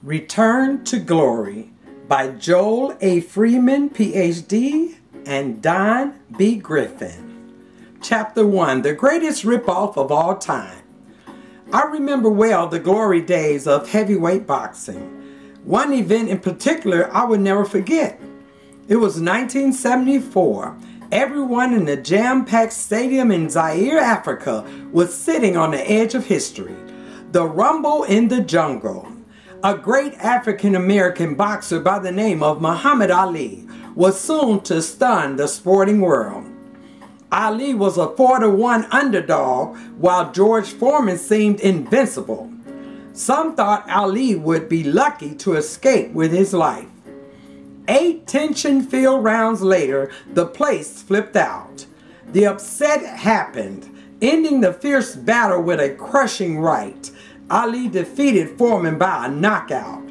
Return to Glory by Joel A. Freeman, Ph.D. and Don B. Griffin. Chapter 1, The Greatest Ripoff of All Time. I remember well the glory days of heavyweight boxing. One event in particular I would never forget. It was 1974. Everyone in the jam-packed stadium in Zaire, Africa was sitting on the edge of history. The Rumble in the Jungle. A great African-American boxer by the name of Muhammad Ali was soon to stun the sporting world. Ali was a 4-1 underdog, while George Foreman seemed invincible. Some thought Ali would be lucky to escape with his life. 8 tension-filled rounds later, the place flipped out. The upset happened, ending the fierce battle with a crushing right. Ali defeated Foreman by a knockout.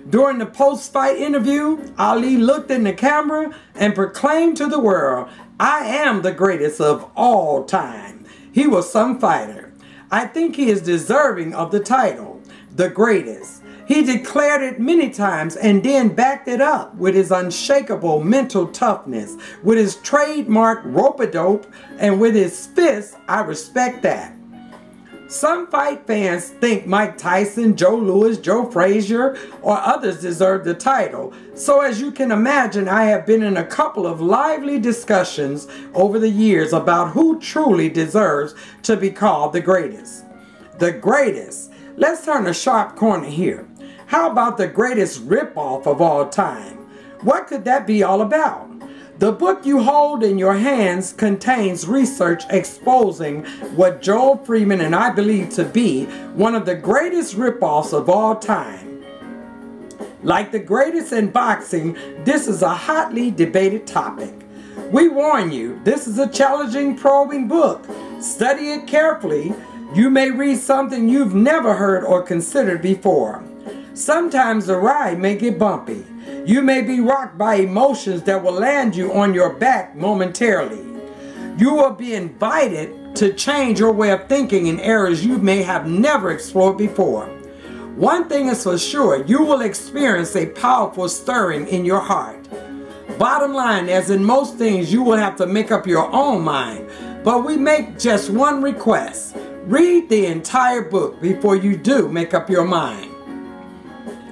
During the post-fight interview, Ali looked in the camera and proclaimed to the world, "I am the greatest of all time." He was some fighter. I think he is deserving of the title, the greatest. He declared it many times and then backed it up with his unshakable mental toughness, with his trademark rope-a-dope, and with his fists. I respect that. Some fight fans think Mike Tyson, Joe Louis, Joe Frazier, or others deserve the title. So as you can imagine, I have been in a couple of lively discussions over the years about who truly deserves to be called the greatest. The greatest. Let's turn a sharp corner here. How about the greatest ripoff of all time? What could that be all about? The book you hold in your hands contains research exposing what Joel Freeman and I believe to be one of the greatest ripoffs of all time. Like the greatest in boxing, this is a hotly debated topic. We warn you, this is a challenging, probing book. Study it carefully. You may read something you've never heard or considered before. Sometimes the ride may get bumpy. You may be rocked by emotions that will land you on your back momentarily. You will be invited to change your way of thinking in areas you may have never explored before. One thing is for sure, you will experience a powerful stirring in your heart. Bottom line, as in most things, you will have to make up your own mind. But we make just one request. Read the entire book before you do make up your mind.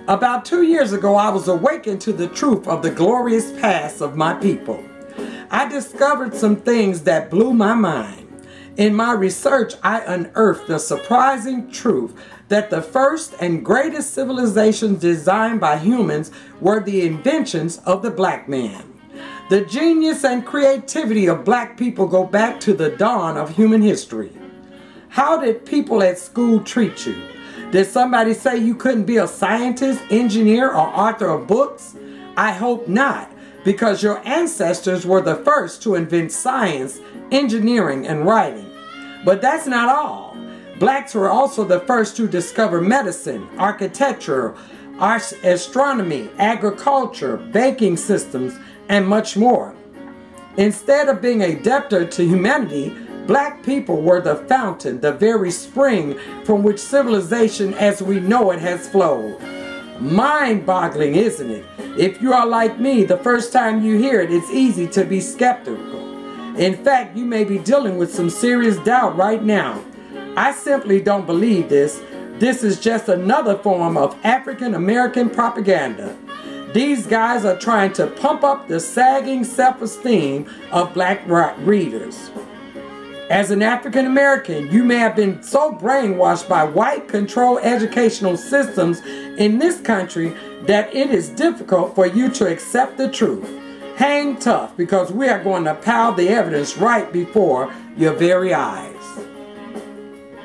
About 2 years ago, I was awakened to the truth of the glorious past of my people. I discovered some things that blew my mind. In my research, I unearthed the surprising truth that the first and greatest civilizations designed by humans were the inventions of the black man. The genius and creativity of black people go back to the dawn of human history. How did people at school treat you? Did somebody say you couldn't be a scientist, engineer, or author of books? I hope not, because your ancestors were the first to invent science, engineering, and writing. But that's not all. Blacks were also the first to discover medicine, architecture, astronomy, agriculture, banking systems, and much more. Instead of being a debtor to humanity, black people were the fountain, the very spring from which civilization as we know it has flowed. Mind-boggling, isn't it? If you are like me, the first time you hear it, it's easy to be skeptical. In fact, you may be dealing with some serious doubt right now. I simply don't believe this. This is just another form of African-American propaganda. These guys are trying to pump up the sagging self-esteem of black readers. As an African American, you may have been so brainwashed by white-controlled educational systems in this country that it is difficult for you to accept the truth. Hang tough, because we are going to pile the evidence right before your very eyes.